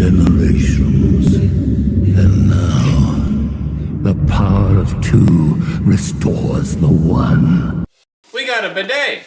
generations. And now, the power of two restores the one. We got a bidet!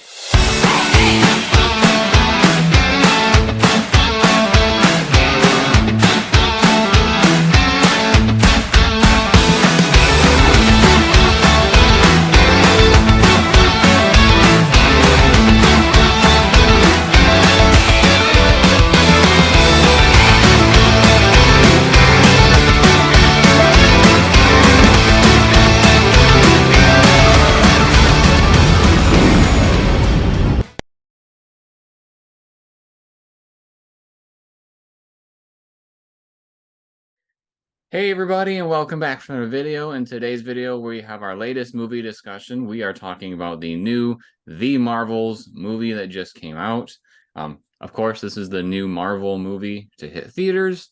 Hey everybody, and welcome back from the video. In today's video, we have our latest movie discussion. We are talking about the new The Marvels movie that just came out. Of course, this is the new Marvel movie to hit theaters.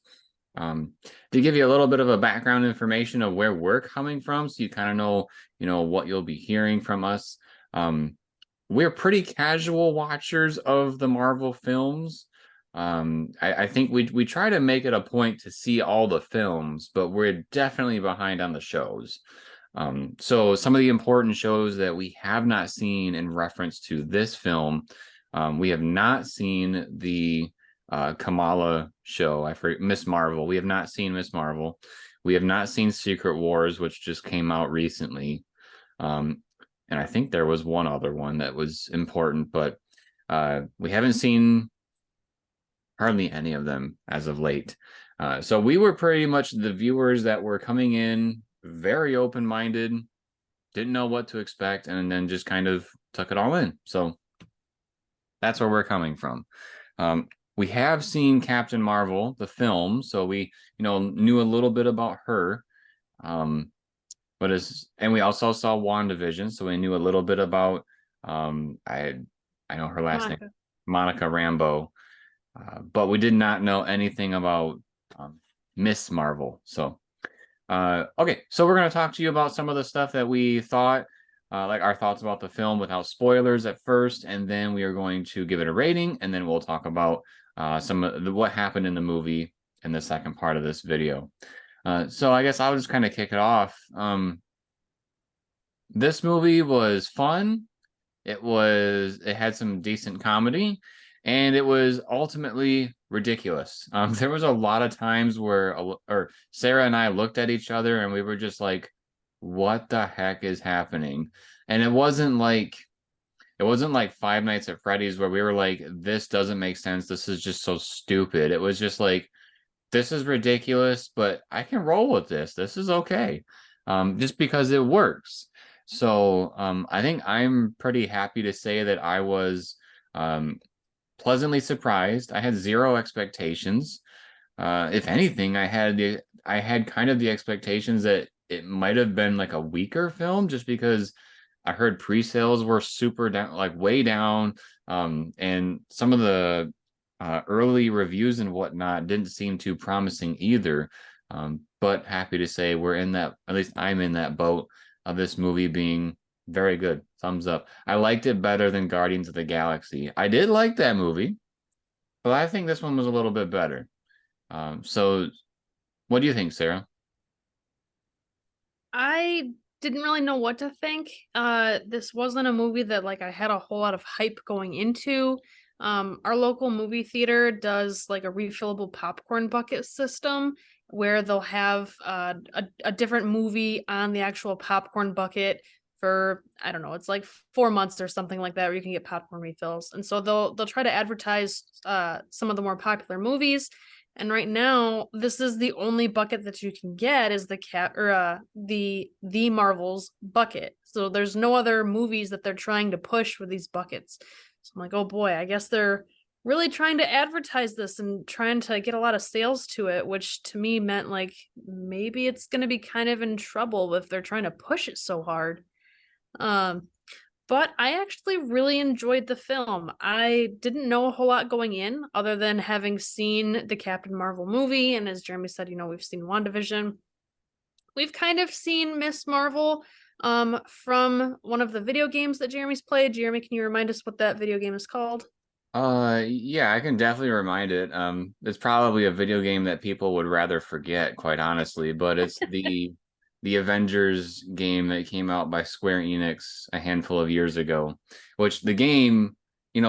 To give you a little bit of a background information of where we're coming from, so you kind of know, what you'll be hearing from us. We're pretty casual watchers of the Marvel films. I think we try to make it a point to see all the films, but we're definitely behind on the shows. So some of the important shows that we have not seen in reference to this film, we have not seen the Kamala show. I forget, Miss Marvel. We have not seen Miss Marvel. We have not seen Secret Wars, which just came out recently. And I think there was one other one that was important, but we haven't seen hardly any of them as of late. So we were pretty much the viewers that were coming in very open-minded, didn't know what to expect, and then just kind of took it all in. So that's where we're coming from. We have seen Captain Marvel, the film, so we knew a little bit about her. And we also saw WandaVision, so we knew a little bit about I know her last name, Monica Rambeau. But we did not know anything about Miss Marvel. So, okay, so we're going to talk to you about some of the stuff that we thought, like our thoughts about the film without spoilers at first, and then we are going to give it a rating, and then we'll talk about some of what happened in the movie in the second part of this video. So I guess I'll just kind of kick it off. This movie was fun. It had some decent comedy. And it was ultimately ridiculous. There was a lot of times where Sarah and I looked at each other and we were just like, what the heck is happening? And it wasn't like Five Nights at Freddy's where we were like, this doesn't make sense. This is just so stupid. It was just like, this is ridiculous, but I can roll with this. This is okay. Just because it works. So I think I'm pretty happy to say that I was pleasantly surprised. I had zero expectations. If anything, I had kind of the expectations that it might have been like a weaker film, just because I heard pre-sales were super down, like way down, and some of the early reviews and whatnot didn't seem too promising either. But happy to say we're in that, at least I'm in that boat of this movie being very good. Thumbs up. I liked it better than Guardians of the Galaxy. I did like that movie, but I think this one was a little bit better. So what do you think, Sarah? I didn't really know what to think. This wasn't a movie that I had a whole lot of hype going into. Our local movie theater does like a refillable popcorn bucket system where they'll have a different movie on the actual popcorn bucket for, I don't know, it's like 4 months or something like that, where you can get popcorn refills. And so they'll try to advertise some of the more popular movies. And right now, this is the only bucket that you can get is the Marvels bucket. So there's no other movies that they're trying to push with these buckets. So I'm like, oh boy, I guess they're really trying to advertise this and trying to get a lot of sales to it, which to me meant like maybe it's going to be kind of in trouble if they're trying to push it so hard. But I actually really enjoyed the film. I didn't know a whole lot going in other than having seen the Captain Marvel movie. And as Jeremy said, we've seen WandaVision. We've kind of seen Miss Marvel from one of the video games that Jeremy's played. Jeremy, can you remind us what that video game is called? Yeah, I can definitely remind it. It's probably a video game that people would rather forget, quite honestly, but it's the Avengers game that came out by Square Enix a handful of years ago, which the game,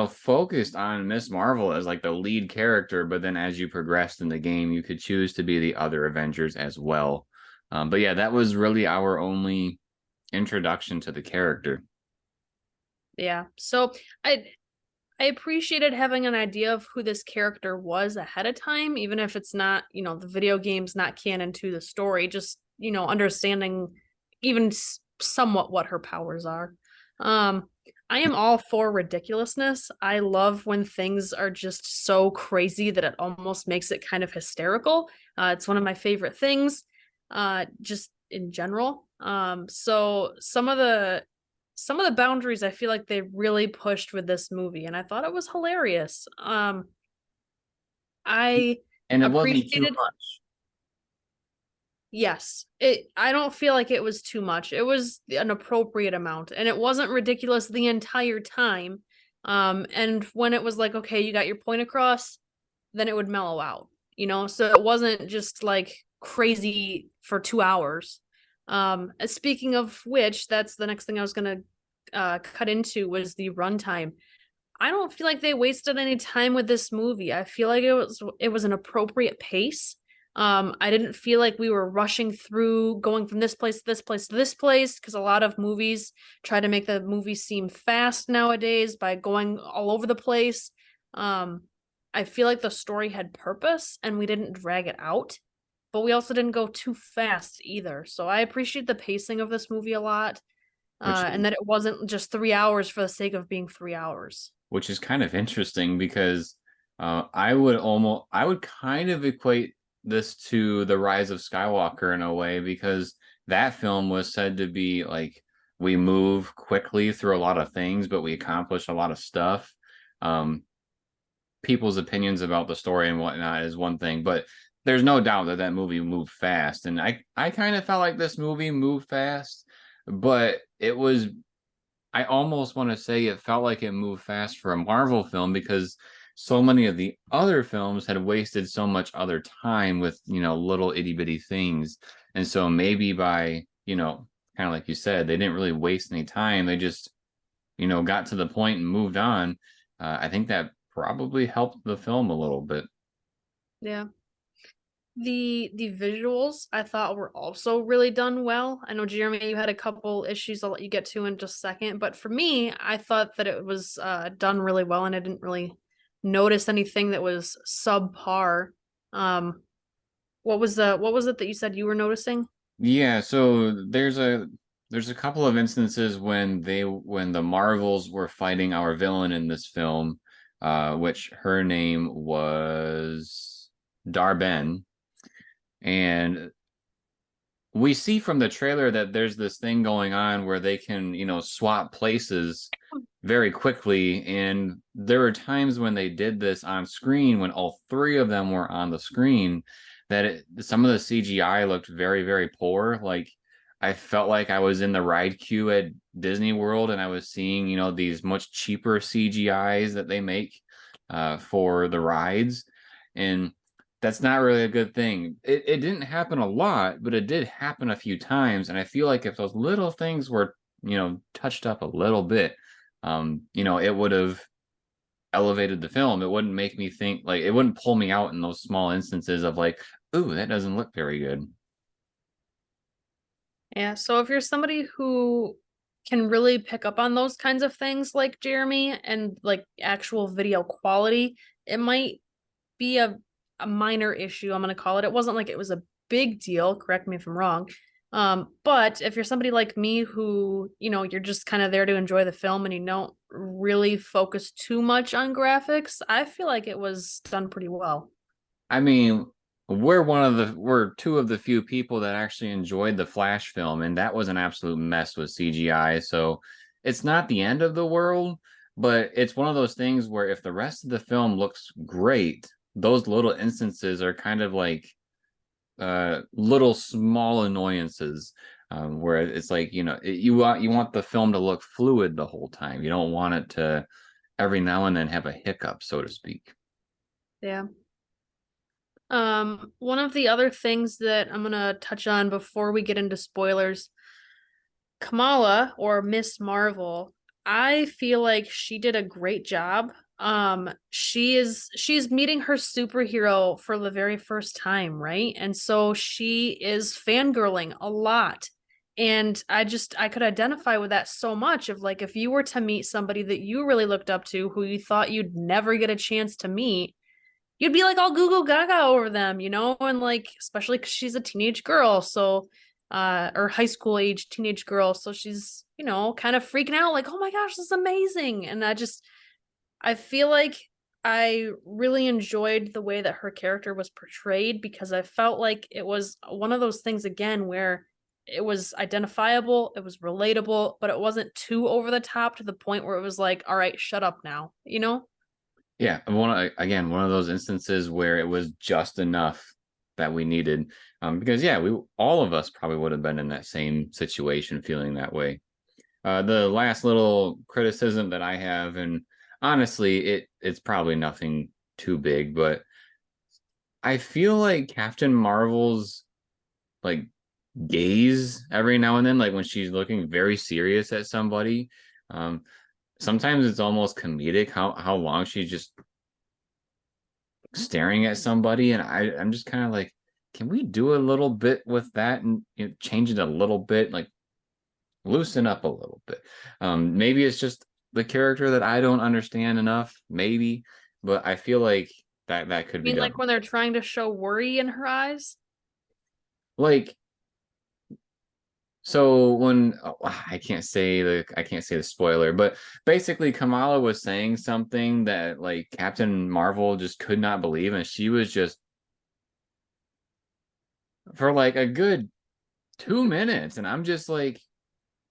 focused on Miss Marvel as like the lead character, but then as you progressed in the game, you could choose to be the other Avengers as well. But yeah, that was really our only introduction to the character. Yeah. So I appreciated having an idea of who this character was ahead of time, even if it's not, the video game's not canon to the story, just, understanding even somewhat what her powers are. Um, I am all for ridiculousness. I love when things are just so crazy that it almost makes it kind of hysterical. It's one of my favorite things, just in general. So some of the boundaries I feel like they really pushed with this movie, and I thought it was hilarious. I And it wasn't too appreciated, much. yes, it I don't feel like it was too much. It was an appropriate amount, and it wasn't ridiculous the entire time. And when it was like, okay, you got your point across, then it would mellow out, so it wasn't just like crazy for 2 hours. Speaking of which, that's the next thing I was gonna cut into was the runtime. I don't feel like they wasted any time with this movie. I feel like it was an appropriate pace. I didn't feel like we were rushing through going from this place to this place to this place because a lot of movies try to make the movie seem fast nowadays by going all over the place. Um, I feel like the story had purpose and we didn't drag it out, but we also didn't go too fast either. So I appreciate the pacing of this movie a lot, which and that it wasn't just 3 hours for the sake of being 3 hours. which is kind of interesting because I would kind of equate this to the Rise of Skywalker in a way because that film was said to be like we move quickly through a lot of things, but we accomplish a lot of stuff. Um, People's opinions about the story and whatnot is one thing, but there's no doubt that that movie moved fast, and I kind of felt like this movie moved fast, but it was I almost want to say it felt like it moved fast for a Marvel film because so many of the other films had wasted so much other time with, little itty bitty things. And so maybe by, kind of like you said, they didn't really waste any time. They just, got to the point and moved on. I think that probably helped the film a little bit. Yeah. The visuals I thought were also really done well. I know Jeremy, you had a couple issues I'll let you get to in just a second, but for me, I thought that it was done really well, and I didn't really notice anything that was subpar. Um, what was it that you said you were noticing? Yeah, so there's a couple of instances when the Marvels were fighting our villain in this film, which her name was Darben, and we see from the trailer that there's this thing going on where they can, swap places very quickly. And there were times when they did this on screen when all three of them were on the screen that some of the CGI looked very, very poor. Like I felt like I was in the ride queue at Disney World and I was seeing, these much cheaper CGIs that they make for the rides. And that's not really a good thing. It didn't happen a lot, but it did happen a few times. And I feel like if those little things were, touched up a little bit, it would have elevated the film. It wouldn't make me think like it wouldn't pull me out in those small instances of like, ooh, that doesn't look very good. Yeah, so if you're somebody who can really pick up on those kinds of things like Jeremy and like actual video quality, it might be a minor issue, I'm going to call it. It wasn't like it was a big deal, correct me if I'm wrong. But if you're somebody like me who, you're just kind of there to enjoy the film and you don't really focus too much on graphics, I feel like it was done pretty well. I mean, we're two of the few people that actually enjoyed the Flash film, and that was an absolute mess with CGI. So it's not the end of the world, but it's one of those things where if the rest of the film looks great, those little instances are kind of like little small annoyances, where it's like you want the film to look fluid the whole time. You don't want it to every now and then have a hiccup, so to speak. Yeah. One of the other things that I'm gonna touch on before we get into spoilers, Kamala or Miss Marvel, I feel like she did a great job. She's meeting her superhero for the very first time, right? And so she is fangirling a lot. And I could identify with that so much of like if you were to meet somebody that you really looked up to who you thought you'd never get a chance to meet, you'd be like all goo goo gaga over them, you know, and like especially because she's a teenage girl, so or high school age teenage girl, so she's you know kind of freaking out, like oh my gosh, this is amazing, and I feel like I really enjoyed the way that her character was portrayed because I felt like it was one of those things again where it was identifiable, it was relatable, but it wasn't too over the top to the point where it was like, all right, shut up now, you know? Yeah, one of those instances where it was just enough that we needed, because yeah, we all of us probably would have been in that same situation, feeling that way. The last little criticism that I have, and honestly, it's probably nothing too big, but I feel like Captain Marvel's like gaze every now and then, like when she's looking very serious at somebody, um, sometimes it's almost comedic how long she's just staring at somebody, and I'm just kind of like, can we do a little bit with that and change it a little bit, like loosen up a little bit. Maybe it's just the character that I don't understand enough, maybe, but I feel like that could I be mean, done. like when they're trying to show worry in her eyes. Like, so when I can't say the spoiler, but basically Kamala was saying something that like Captain Marvel just could not believe, and she was just for like a good 2 minutes, and I'm just like,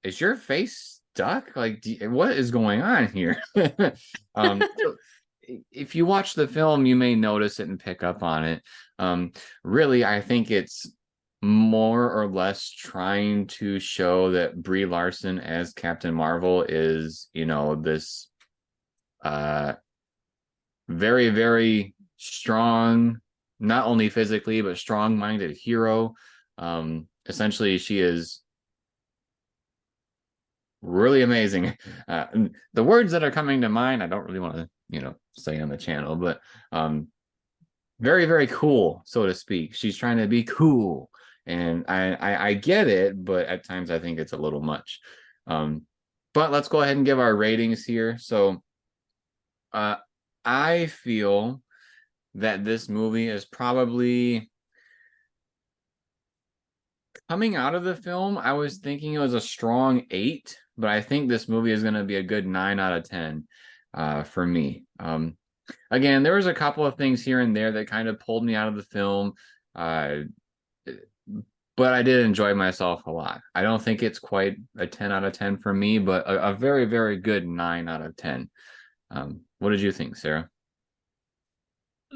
is your face stuck? Like, what is going on here? So if you watch the film, you may notice it and pick up on it. Really, I think it's more or less trying to show that Brie Larson as Captain Marvel is, this uh very, very strong, not only physically, but strong-minded hero. Essentially, she is really amazing. The words that are coming to mind, I don't really want to, say on the channel, but very, very cool, so to speak. She's trying to be cool, and I get it, but at times I think it's a little much. But let's go ahead and give our ratings here. So, I feel that this movie is probably coming out of the film. I was thinking it was a strong 8, but I think this movie is going to be a good 9 out of 10 for me. Again, there was a couple of things here and there that kind of pulled me out of the film, uh, but I did enjoy myself a lot. I don't think it's quite a 10 out of 10 for me, but a very, very good 9 out of 10. What did you think, Sarah?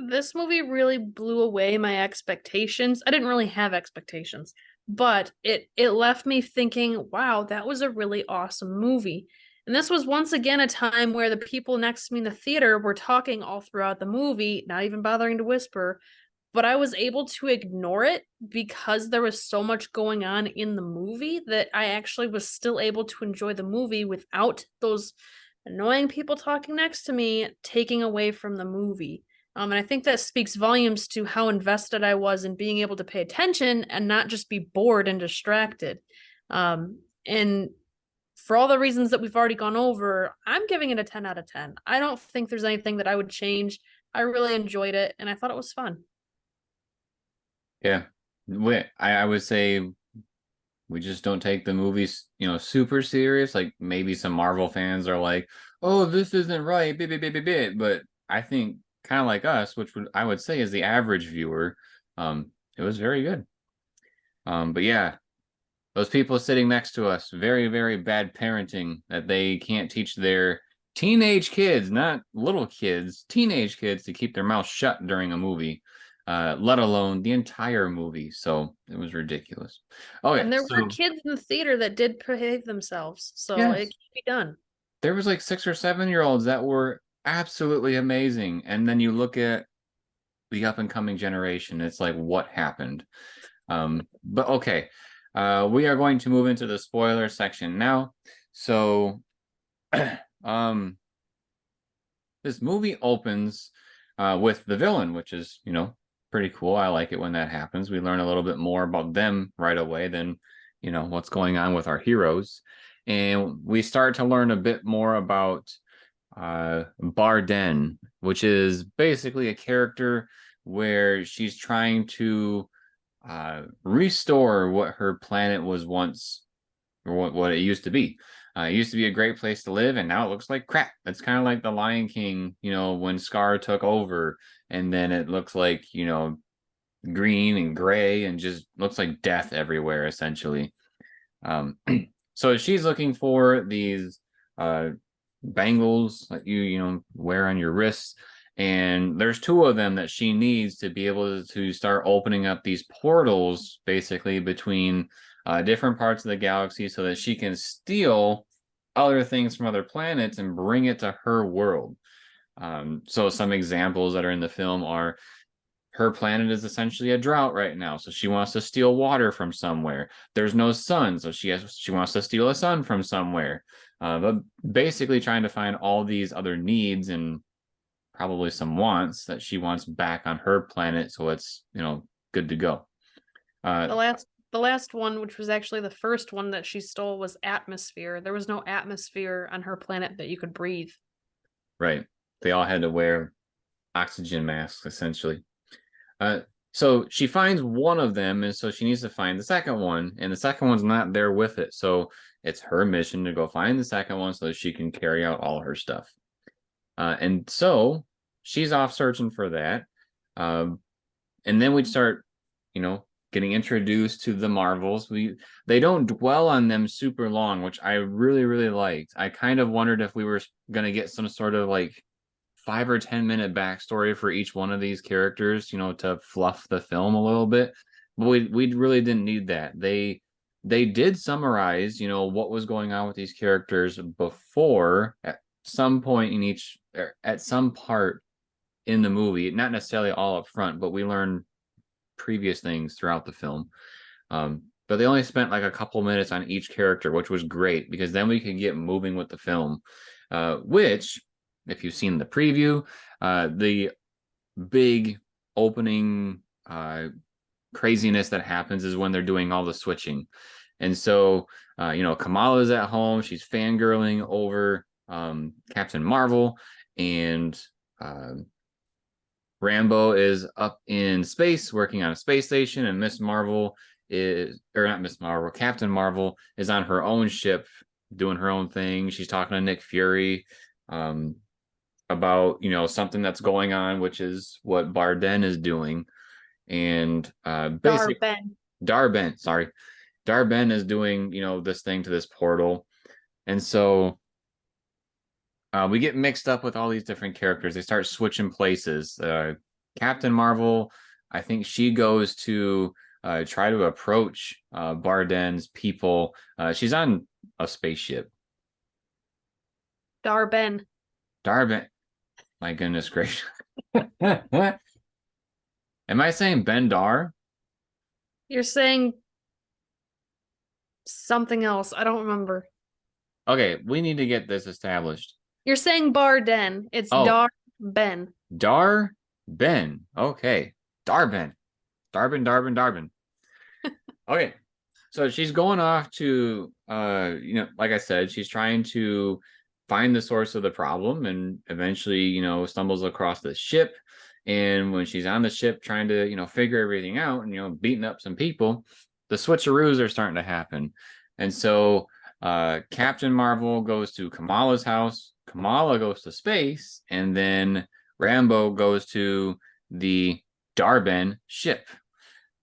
This movie really blew away my expectations. I didn't really have expectations, but it left me thinking, wow, that was a really awesome movie. And this was once again a time where the people next to me in the theater were talking all throughout the movie, not even bothering to whisper, but I was able to ignore it because there was so much going on in the movie that I actually was still able to enjoy the movie without those annoying people talking next to me taking away from the movie. And I think that speaks volumes to how invested I was in being able to pay attention and not just be bored and distracted. And for all the reasons that we've already gone over, I'm giving it a 10 out of 10. I don't think there's anything that I would change. I really enjoyed it and I thought it was fun. Yeah, I would say we just don't take the movies, super serious. Like maybe some Marvel fans are like, "Oh, this isn't right," but I think kind of like us, which I would say is the average viewer, it was very good. But yeah, those people sitting next to us, very, very bad parenting that they can't teach their teenage kids, not little kids, teenage kids to keep their mouth shut during a movie, let alone the entire movie. So it was ridiculous. Oh yeah, And there were so kids in the theater that did behave themselves, so it yes, can be done. there was like 6 or 7-year-olds that were absolutely amazing. And then you look at the up and coming generation, it's like, what happened? But okay, we are going to move into the spoiler section now. So, this movie opens with the villain, which is, pretty cool. I like it when that happens. We learn a little bit more about them right away than, what's going on with our heroes. And we start to learn a bit more about Barden, which is basically a character where she's trying to restore what her planet was once, or what it used to be. It used to be a great place to live, and now it looks like crap. It's kind of like the Lion King, when Scar took over, and then it looks like, green and gray and just looks like death everywhere, essentially. So she's looking for these bangles that you wear on your wrists, and there's 2 of them that she needs to be able to start opening up these portals, basically between different parts of the galaxy, so that she can steal other things from other planets and bring it to her world. So some examples that are in the film are, her planet is essentially a drought right now, so she wants to steal water from somewhere. There's no sun, so she wants to steal a sun from somewhere. But basically trying to find all these other needs and probably some wants that she wants back on her planet, so it's good to go. The last one, which was actually the first one that she stole, was atmosphere. There was no atmosphere on her planet that you could breathe. Right. They all had to wear oxygen masks, essentially. So she finds one of them, and so she needs to find the second one, and the second one's not there with it. So it's her mission to go find the second one so that she can carry out all her stuff. And so she's off searching for that. And then we'd start, getting introduced to the Marvels. They don't dwell on them super long, which I really, really liked. I kind of wondered if we were going to get some sort of like 5 or 10 minute backstory for each one of these characters, to fluff the film a little bit. But we really didn't need that. They did summarize, what was going on with these characters before, at some point in at some part in the movie, not necessarily all up front, but we learned previous things throughout the film. But they only spent like a couple minutes on each character, which was great, because then we could get moving with the film, which, if you've seen the preview, the big opening craziness that happens is when they're doing all the switching. And so, Kamala's at home. She's fangirling over Captain Marvel, and Rambo is up in space working on a space station, and Captain Marvel is on her own ship doing her own thing. She's talking to Nick Fury about something that's going on, which is what Barden is doing. And basically Darben is doing this thing to this portal. And so we get mixed up with all these different characters. They start switching places. Captain Marvel, I think she goes to try to approach Barden's people. She's on a spaceship. Darben. My goodness gracious. Am I saying Ben Dar? You're saying something else. I don't remember. Okay, we need to get this established. You're saying Barden. It's Darben. Darben. Okay. Darben. Okay. So she's going off to like I said, she's trying to find the source of the problem, and eventually, stumbles across the ship. And when she's on the ship trying to, figure everything out and, beating up some people, the switcheroos are starting to happen. And so Captain Marvel goes to Kamala's house, Kamala goes to space, and then Rambo goes to the Darben ship.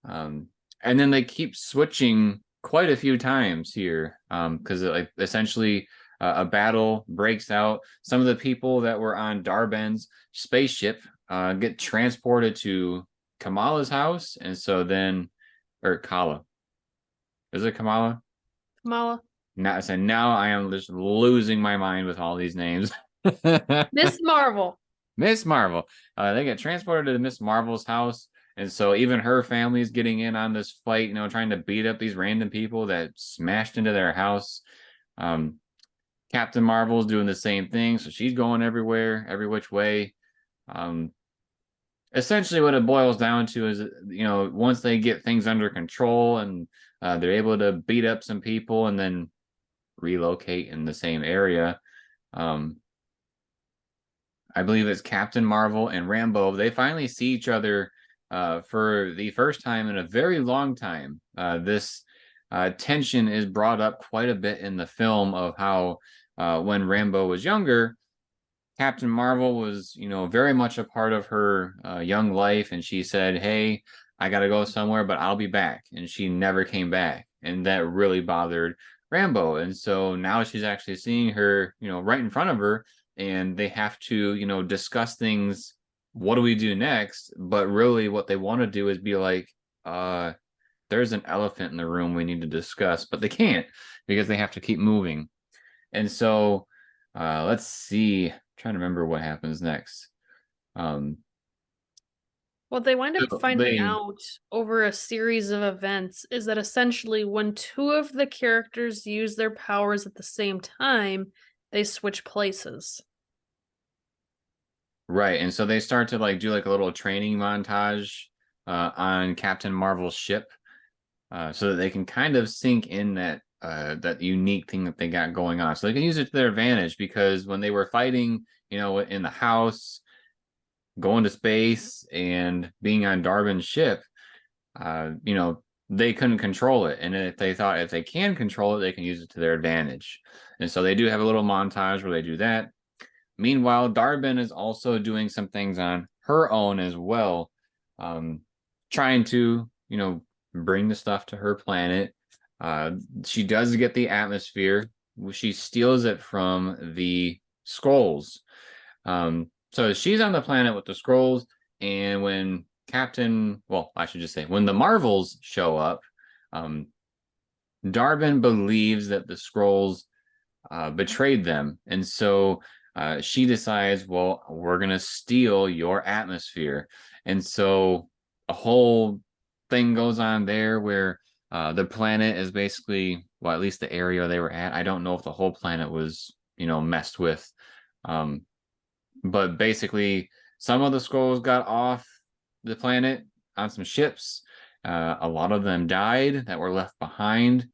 And then they keep switching quite a few times here, because essentially a battle breaks out. Some of the people that were on Darben's spaceship get transported to Kamala's house, and so then, or Kala. Is it Kamala? Kamala. now I am just losing my mind with all these names. Miss Marvel. Miss Marvel. They get transported to Miss Marvel's house, and so even her family is getting in on this fight, trying to beat up these random people that smashed into their house. Captain Marvel's doing the same thing, so she's going everywhere, every which way. Essentially what it boils down to is, once they get things under control and they're able to beat up some people and then relocate in the same area. I believe it's Captain Marvel and Rambo. They finally see each other for the first time in a very long time. This tension is brought up quite a bit in the film of how when Rambo was younger, Captain Marvel was, very much a part of her young life. And she said, hey, I got to go somewhere, but I'll be back. And she never came back. And that really bothered Rambo. And so now she's actually seeing her, right in front of her. And they have to, discuss things. What do we do next? But really what they want to do is be like, there's an elephant in the room we need to discuss. But they can't because they have to keep moving. And so let's see. Trying to remember what happens next. Well, they wind up finding out over a series of events is that essentially when two of the characters use their powers at the same time, they switch places. Right, and so they start to do a little training montage on Captain Marvel's ship, so that they can kind of sink in that unique thing that they got going on, so they can use it to their advantage. Because when they were fighting, in the house, going to space, and being on Darwin's ship, they couldn't control it. And if they can control it, they can use it to their advantage. And so they do have a little montage where they do that. Meanwhile, Darwin is also doing some things on her own as well, trying to, bring the stuff to her planet. She does get the atmosphere. She steals it from the Skrulls. So she's on the planet with the Skrulls, and when when the Marvels show up, Darwin believes that the Skrulls betrayed them, and so she decides, well, we're gonna steal your atmosphere. And so a whole thing goes on there where the planet is basically, well, at least the area they were at. I don't know if the whole planet was, messed with. But basically, some of the Skrulls got off the planet on some ships. A lot of them died that were left behind.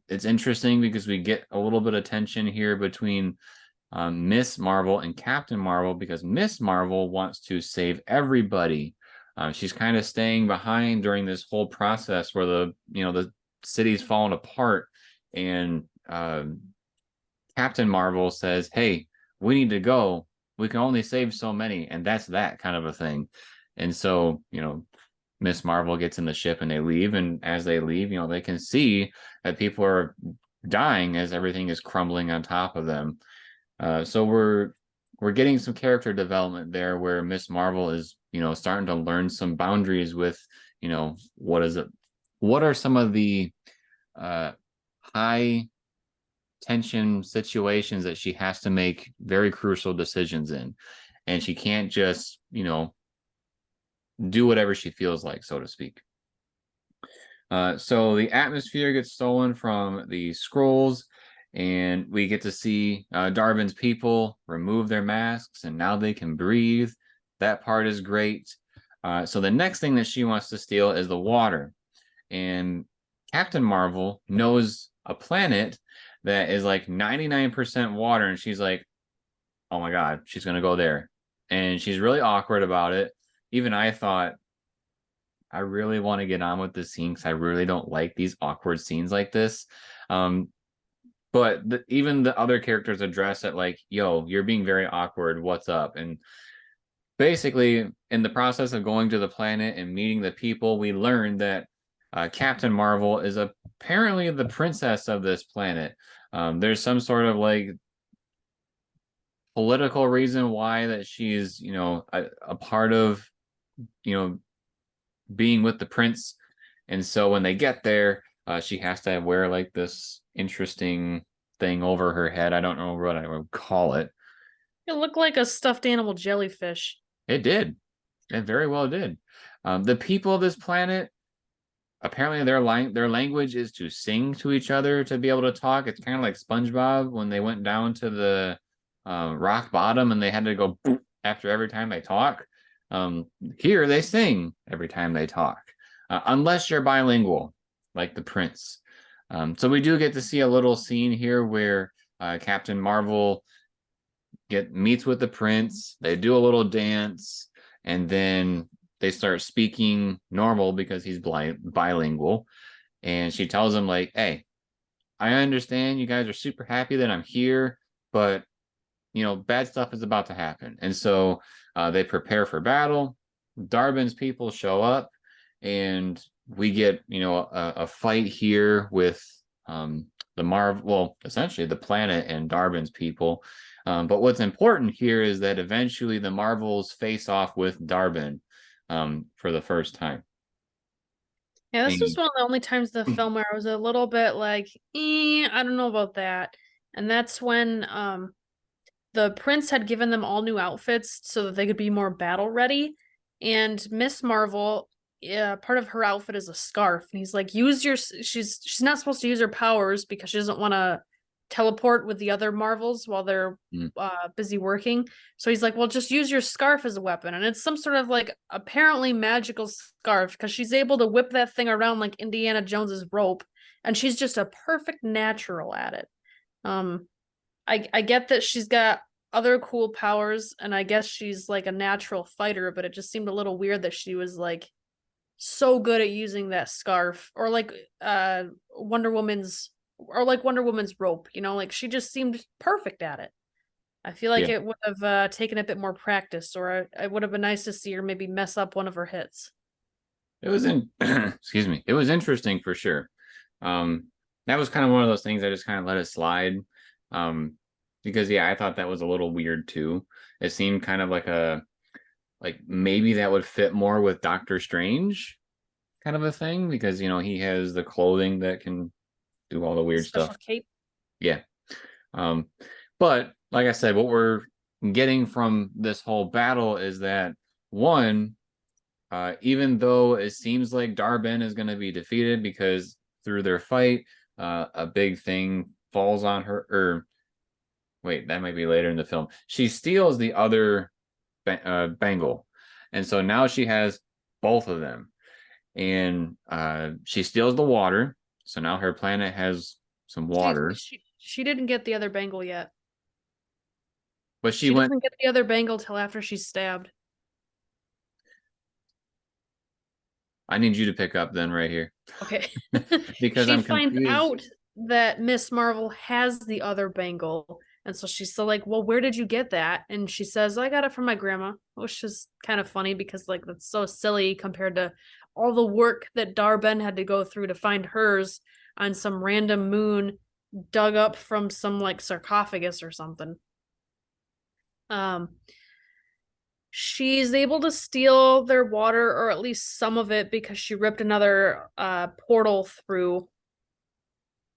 It's interesting because we get a little bit of tension here between Miss Marvel and Captain Marvel, because Miss Marvel wants to save everybody. She's kind of staying behind during this whole process where the city's falling apart, and Captain Marvel says, hey, we need to go. We can only save so many, and that's that kind of a thing. And so, Miss Marvel gets in the ship and they leave, and as they leave, they can see that people are dying as everything is crumbling on top of them. So we're getting some character development there where Miss Marvel is, starting to learn some boundaries with, what are some of the high tension situations that she has to make very crucial decisions in, and she can't just do whatever she feels like, so to speak. So the atmosphere gets stolen from the Skrulls, and we get to see Darwin's people remove their masks, and now they can breathe. That part is great. So the next thing that she wants to steal is the water, and Captain Marvel knows a planet that is 99% water, and she's like, oh my god, she's gonna go there. And she's really awkward about it. Even I thought, I really want to get on with this scene because I really don't like these awkward scenes like this. But even the other characters address it like, yo, you're being very awkward, what's up? And basically, in the process of going to the planet and meeting the people, we learned that Captain Marvel is apparently the princess of this planet. There's some sort of political reason why that she's, a part of, being with the prince. And so when they get there, She has to wear like this interesting thing over her head. I don't know what I would call it. It looked like a stuffed animal jellyfish. It did. It very well did. The people of this planet, apparently their language is to sing to each other to be able to talk. It's kind of like SpongeBob when they went down to the rock bottom and they had to go boop after every time they talk. Here they sing every time they talk, unless you're bilingual, like the prince. So we do get to see a little scene here where Captain Marvel meets with the prince. They do a little dance, and then they start speaking normal because he's bilingual. And she tells him like, "Hey, I understand you guys are super happy that I'm here, but bad stuff is about to happen." And so they prepare for battle. Darben's people show up, and we get a fight here with essentially the planet and Darben's people. But what's important here is that eventually the Marvels face off with Darben for the first time. Yeah, this was one of the only times the film where I was a little bit like, I don't know about that. And that's when the prince had given them all new outfits so that they could be more battle ready. And Miss Marvel, part of her outfit is a scarf. And he's like, she's not supposed to use her powers because she doesn't want to teleport with the other Marvels while they're busy working. So he's like, well, just use your scarf as a weapon. And it's some sort of like apparently magical scarf because she's able to whip that thing around like Indiana Jones's rope. And she's just a perfect natural at it. I get that she's got other cool powers, and I guess she's like a natural fighter, but it just seemed a little weird that she was like so good at using that scarf, or like Wonder Woman's rope, like she just seemed perfect at it. I feel like it would have taken a bit more practice, or it would have been nice to see her maybe mess up one of her hits. It was excuse me. It was interesting for sure. That was kind of one of those things I just kind of let it slide. Because I thought that was a little weird too. It seemed kind of like maybe that would fit more with Doctor Strange kind of a thing, because he has the clothing that can do all the weird stuff. Cape. Yeah. But like I said, what we're getting from this whole battle is that one, even though it seems like Darben is going to be defeated because through their fight, a big thing falls on her, or wait, that might be later in the film. She steals the other bangle. And so now she has both of them. And she steals the water. So now her planet has some water. She didn't get the other bangle yet. But she doesn't get the other bangle till after she's stabbed. I need you to pick up then right here. Okay. Because she I'm finds confused. out that Miss Marvel has the other bangle. And so she's still like, well, where did you get that? And she says, I got it from my grandma, which is kind of funny because like that's so silly compared to all the work that Darben had to go through to find hers on some random moon dug up from some like sarcophagus or something. She's able to steal their water, or at least some of it, because she ripped another portal through.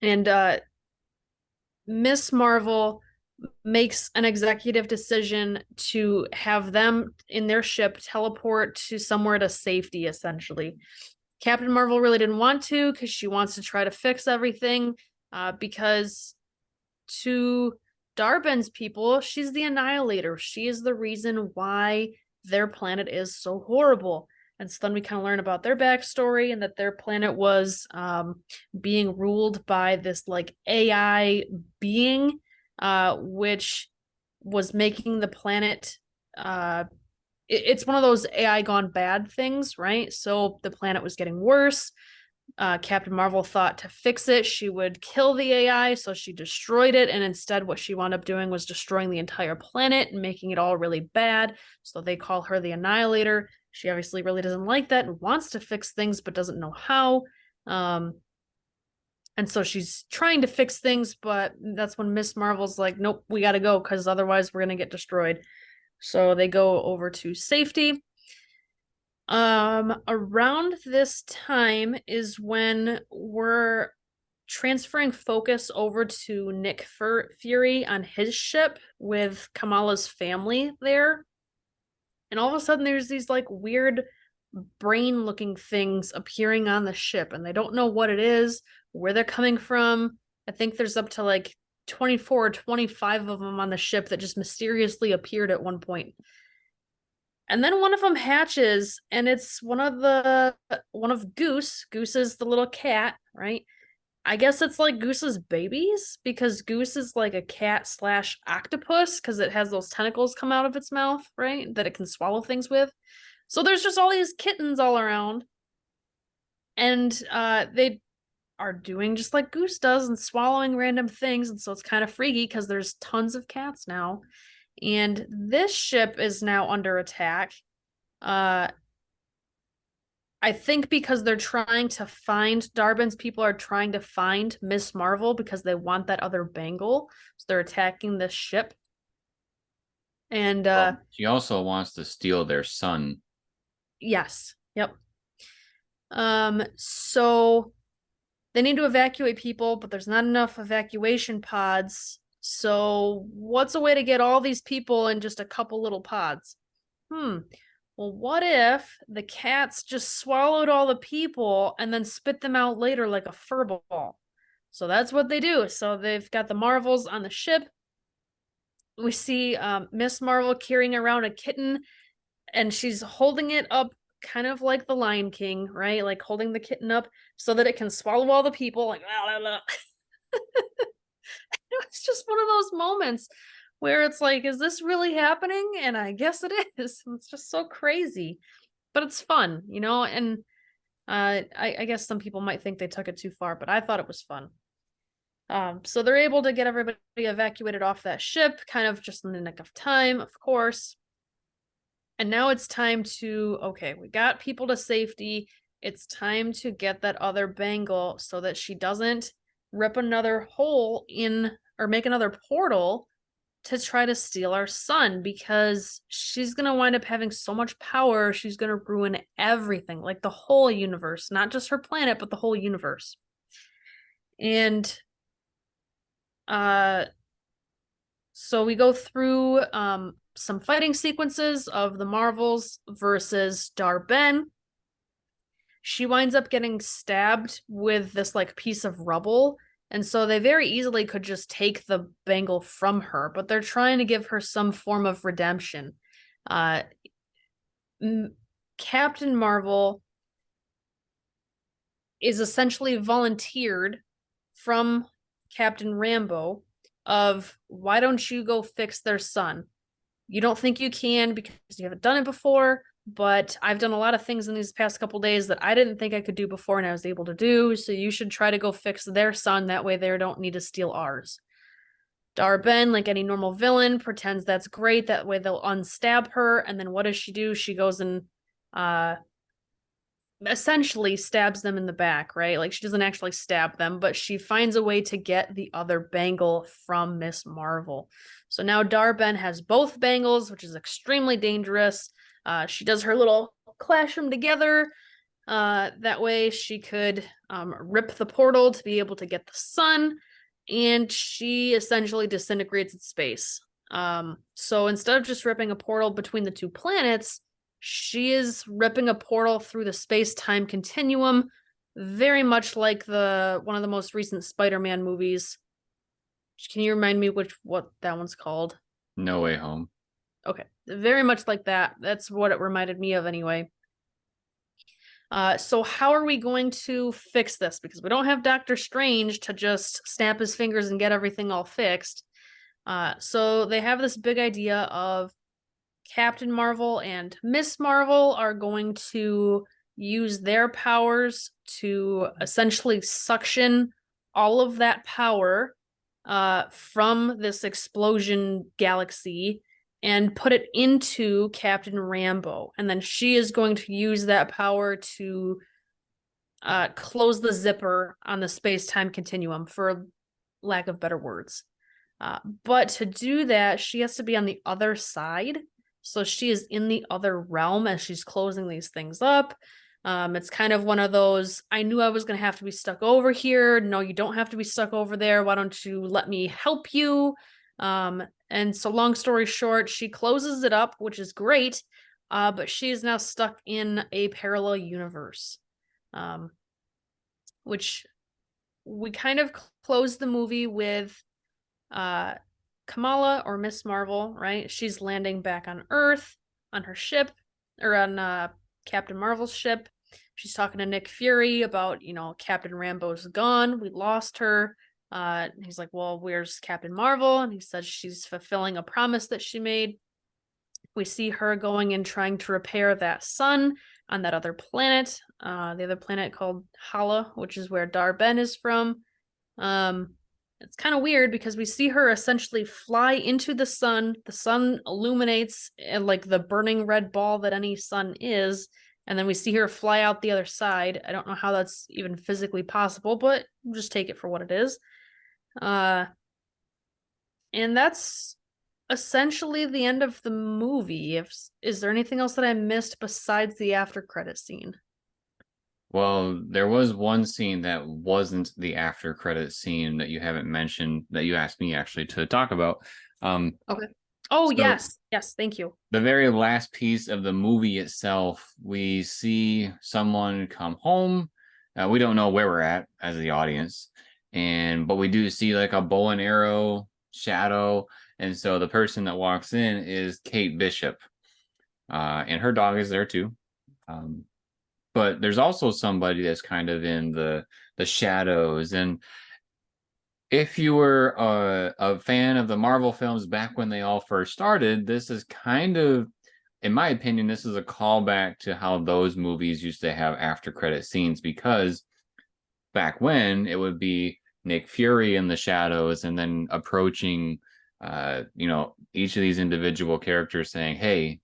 And Miss Marvel makes an executive decision to have them in their ship teleport to somewhere to safety, essentially. Captain Marvel really didn't want to because she wants to try to fix everything, because to Darben's people, she's the Annihilator. She is the reason why their planet is so horrible. And so then we kind of learn about their backstory and that their planet was being ruled by this like AI being, which was making the planet, it's one of those AI gone bad things, right? So the planet was getting worse. Captain Marvel thought to fix it, she would kill the AI, so she destroyed it, and instead what she wound up doing was destroying the entire planet and making it all really bad, so they call her the Annihilator. She obviously really doesn't like that and wants to fix things but doesn't know how. And so she's trying to fix things, but that's when Miss Marvel's like, nope, we gotta go because otherwise we're gonna get destroyed. So they go over to safety. Around this time is when we're transferring focus over to Nick Fury on his ship with Kamala's family there. And all of a sudden there's these like weird brain looking things appearing on the ship, and they don't know what it is, where they're coming from. I think there's up to like 24 or 25 of them on the ship that just mysteriously appeared at one point. And then one of them hatches, and it's one of Goose. Goose is the little cat, right? I guess it's like Goose's babies, because Goose is like a cat slash octopus because it has those tentacles come out of its mouth, right? That it can swallow things with. So there's just all these kittens all around. And they are doing just like Goose does and swallowing random things. And so it's kind of freaky because there's tons of cats now. And this ship is now under attack. I think because they're trying to find Darben's people are trying to find Miss Marvel because they want that other bangle. So they're attacking this ship. And she also wants to steal their son. Yes. Yep. So they need to evacuate people, but there's not enough evacuation pods. So what's a way to get all these people in just a couple little pods? Well, what if the cats just swallowed all the people and then spit them out later like a fur ball? So that's what they do. So they've got the Marvels on the ship. We see Miss Marvel carrying around a kitten, and she's holding it up kind of like the Lion King, right? Like holding the kitten up so that it can swallow all the people. Like, blah, blah, blah. It's just one of those moments where it's like, is this really happening? And I guess it is. It's just so crazy, but it's fun, you know? And I guess some people might think they took it too far, but I thought it was fun. So they're able to get everybody evacuated off that ship, kind of just in the nick of time, of course. And now it's time to, okay, we got people to safety. It's time to get that other bangle so that she doesn't rip another hole in or make another portal to try to steal our son, because she's going to wind up having so much power. She's going to ruin everything, like the whole universe, not just her planet, but the whole universe. And so we go through some fighting sequences of the Marvels versus Darben. She winds up getting stabbed with this like piece of rubble, and so they very easily could just take the bangle from her, but they're trying to give her some form of redemption. Captain Marvel is essentially volunteered from Captain Rambo of, why don't you go fix their son? You don't think you can because you haven't done it before, but I've done a lot of things in these past couple days that I didn't think I could do before and I was able to do, so you should try to go fix their son. That way they don't need to steal ours. Darben, like any normal villain, pretends that's great. That way they'll unstab her, and then what does she do? She goes and essentially stabs them in the back, right? Like she doesn't actually stab them, but she finds a way to get the other bangle from Miss Marvel. So now Darben has both bangles, which is extremely dangerous. She does her little clash them together. That way she could rip the portal to be able to get the sun, and she essentially disintegrates its space. So instead of just ripping a portal between the two planets, she is ripping a portal through the space-time continuum, very much like one of the most recent Spider-Man movies. Can you remind me what that one's called? No Way Home. Okay, very much like that. That's what it reminded me of anyway. So how are we going to fix this? Because we don't have Doctor Strange to just snap his fingers and get everything all fixed. So they have this big idea of Captain Marvel and Miss Marvel are going to use their powers to essentially suction all of that power from this explosion galaxy and put it into Captain Rambo. And then she is going to use that power to close the zipper on the space-time continuum, for lack of better words. But to do that, she has to be on the other side. So she is in the other realm as she's closing these things up. It's kind of one of those, I knew I was going to have to be stuck over here. No, you don't have to be stuck over there. Why don't you let me help you? And so long story short, she closes it up, which is great. But she is now stuck in a parallel universe. Which we kind of close the movie with Kamala or Miss Marvel, right? She's landing back on Earth on her ship, or on Captain Marvel's ship. She's talking to Nick Fury about, Captain Rambo's gone. We lost her. He's like, well, where's Captain Marvel? And he says she's fulfilling a promise that she made. We see her going and trying to repair that sun on that other planet, the other planet called Hala, which is where Dar-Ben is from. It's kind of weird because we see her essentially fly into the sun. The sun illuminates like the burning red ball that any sun is, and then we see her fly out the other side. I don't know how that's even physically possible, but we'll just take it for what it is. And that's essentially the end of the movie. Is there anything else that I missed besides the after credit scene? Well, there was one scene that wasn't the after credit scene that you haven't mentioned that you asked me actually to talk about. Okay. Oh, so yes, thank you. the very last piece of the movie itself, we see someone come home. We don't know where we're at as the audience, but we do see like a bow and arrow shadow, and so the person that walks in is Kate Bishop, and her dog is there too. But there's also somebody that's kind of in the shadows. And if you were a fan of the Marvel films back when they all first started, this is kind of, in my opinion, this is a callback to how those movies used to have after credit scenes, because back when it would be Nick Fury in the shadows and then approaching each of these individual characters saying, hey,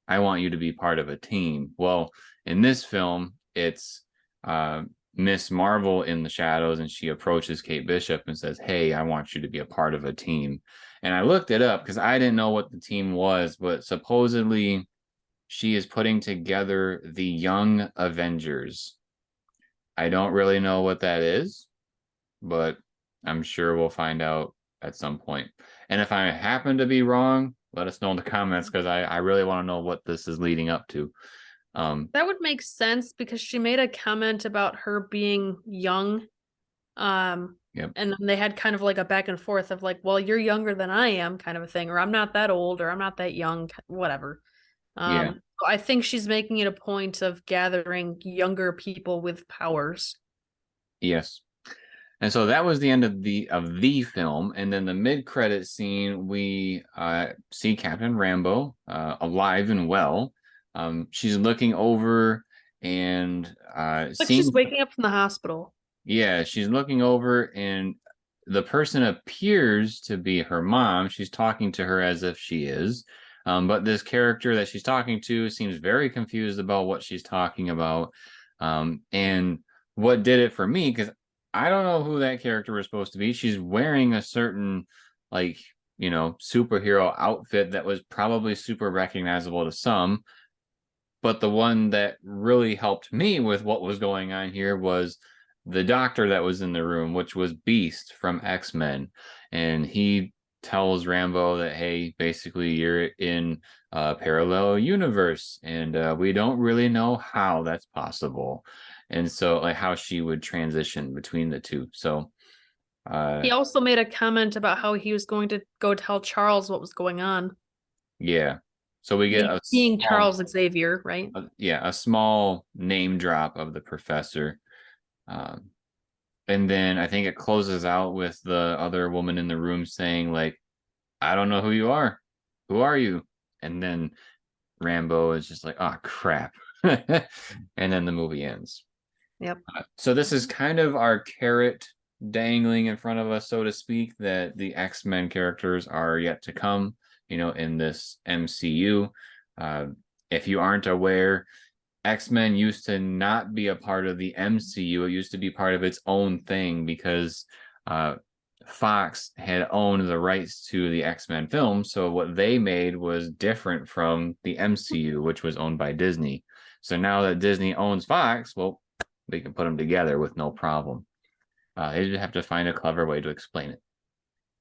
I want you to be part of a team. Well, in this film, it's Miss Marvel in the shadows, and she approaches Kate Bishop and says, hey, I want you to be a part of a team. And I looked it up because I didn't know what the team was, but supposedly she is putting together the Young Avengers. I don't really know what that is, but I'm sure we'll find out at some point. And if I happen to be wrong, let us know in the comments, because I really want to know what this is leading up to. That would make sense because she made a comment about her being young. Yep. And they had kind of like a back and forth of like, well, you're younger than I am kind of a thing, or I'm not that old, or I'm not that young, whatever. Yeah. So I think she's making it a point of gathering younger people with powers. Yes. And so that was the end of the film. And then the mid-credit scene, we see Captain Rambo alive and well. She's looking over and Like she's waking up from the hospital. Yeah, she's looking over, and the person appears to be her mom. She's talking to her as if she is. But this character that she's talking to seems very confused about what she's talking about. And what did it for me, because I don't know who that character was supposed to be. She's wearing a certain, superhero outfit that was probably super recognizable to some. But the one that really helped me with what was going on here was the doctor that was in the room, which was Beast from X-Men. And he tells Rambo that, hey, basically you're in a parallel universe, and we don't really know how that's possible. And so like how she would transition between the two. So he also made a comment about how he was going to go tell Charles what was going on. Yeah. So we get being Charles Xavier, right? A small name drop of the professor. And then I think it closes out with the other woman in the room saying, like, I don't know who you are. Who are you? And then Rambo is just like, oh, crap. And then the movie ends. Yep. So this is kind of our carrot dangling in front of us, so to speak, that the X-Men characters are yet to come, in this MCU. If you aren't aware, X-Men used to not be a part of the MCU. It used to be part of its own thing because Fox had owned the rights to the X-Men film, so what they made was different from the MCU, which was owned by Disney. So now that Disney owns Fox, well, they can put them together with no problem. They just have to find a clever way to explain it.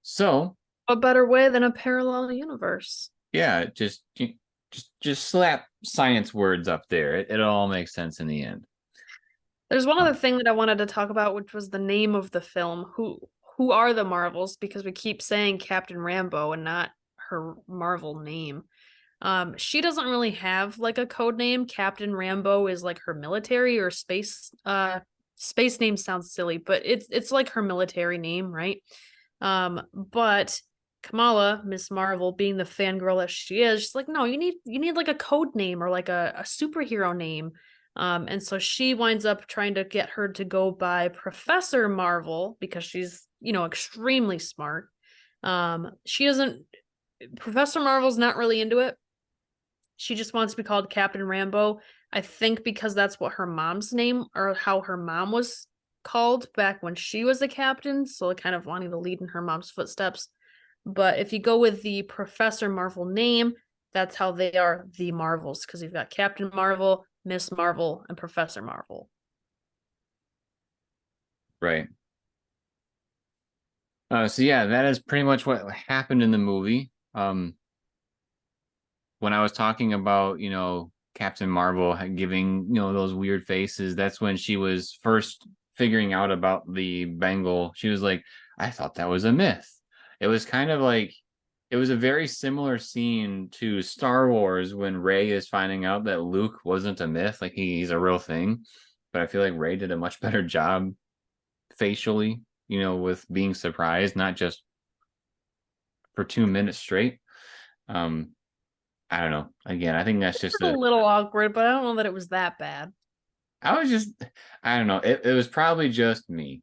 So, A better way than a parallel universe. yeah, just slap science words up there. It all makes sense in the end. There's one other thing that I wanted to talk about, which was the name of the film. Who are the Marvels? Because we keep saying Captain Rambeau and not her Marvel name. She doesn't really have like a code name. Captain Rambeau is like her military or space space name sounds silly, but it's like her military name, right? But Kamala, Miss Marvel, being the fangirl that she is, she's like, no, you need like a code name or like a superhero name. And so she winds up trying to get her to go by Professor Marvel because she's, extremely smart. She doesn't, Professor Marvel's not really into it. She just wants to be called Captain Rambeau. I think because that's what her mom's name or how her mom was called back when she was a captain. So kind of wanting to lead in her mom's footsteps. But if you go with the Professor Marvel name, that's how they are the Marvels, because you've got Captain Marvel, Miss Marvel, and Professor Marvel. Right. So yeah, that is pretty much what happened in the movie. When I was talking about, Captain Marvel giving, those weird faces, that's when she was first figuring out about the bangle. She was like, I thought that was a myth. It was kind of like, it was a very similar scene to Star Wars when Rey is finding out that Luke wasn't a myth, like he's a real thing. But I feel like Rey did a much better job facially, with being surprised, not just for 2 minutes straight. I don't know. Again, I think that's just a little awkward, but I don't know that it was that bad. I don't know. It was probably just me.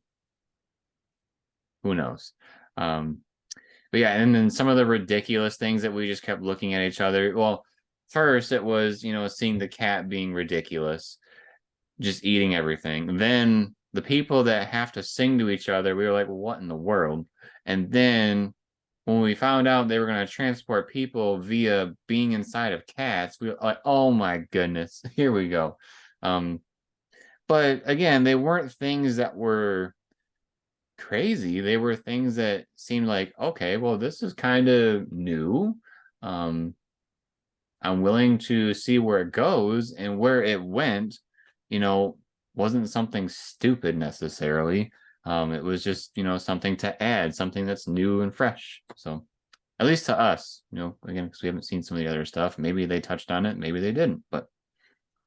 Who knows? But yeah, and then some of the ridiculous things that we just kept looking at each other. Well, first it was, seeing the cat being ridiculous, just eating everything. Then the people that have to sing to each other, we were like, what in the world? And then when we found out they were going to transport people via being inside of cats, we were like, oh my goodness, here we go. But again, they weren't things that were crazy. They were things that seemed like, okay, well, this is kind of new. I'm willing to see where it goes, and where it went, wasn't something stupid necessarily. It was just, something to add, something that's new and fresh. So at least to us, again, because we haven't seen some of the other stuff. Maybe they touched on it, maybe they didn't, but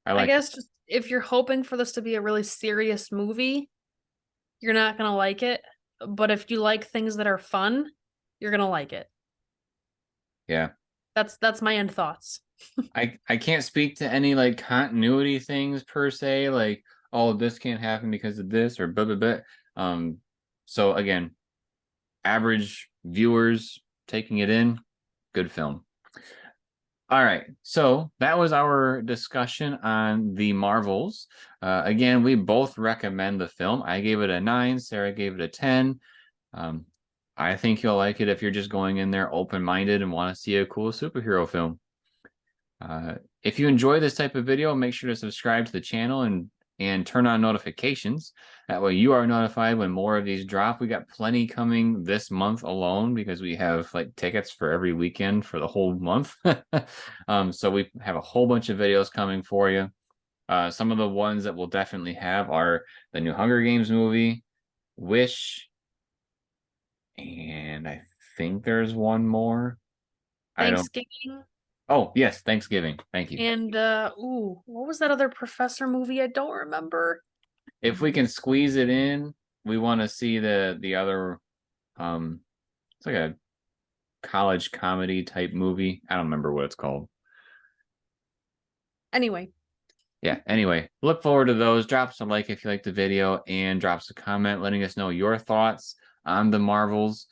I guess just if you're hoping for this to be a really serious movie, you're not gonna like it. But if you like things that are fun, you're gonna like it. Yeah. That's my end thoughts. I can't speak to any like continuity things per se, like, oh, this can't happen because of this or blah blah blah. So again, average viewers taking it in, good film. All right, so that was our discussion on the Marvels. Again, we both recommend the film. I gave it a 9, Sarah gave it a 10. I think you'll like it if you're just going in there open-minded and want to see a cool superhero film. If you enjoy this type of video, make sure to subscribe to the channel and turn on notifications. That way you are notified when more of these drop. We got plenty coming this month alone because we have like tickets for every weekend for the whole month. So we have a whole bunch of videos coming for you. Some of the ones that we'll definitely have are the new Hunger Games movie, Wish, and I think there's one more. Thanksgiving. Oh, yes, Thanksgiving. Thank you. And what was that other professor movie? I don't remember. If we can squeeze it in, we want to see the other it's like a college comedy type movie. I don't remember what it's called. Anyway. Yeah, anyway, look forward to those. Drop us a like if you like the video, and drop us a comment letting us know your thoughts on the Marvels.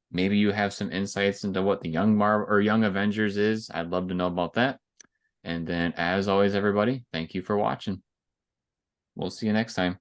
Maybe you have some insights into what the Young Avengers is. I'd love to know about that. And then, as always, everybody, thank you for watching. We'll see you next time.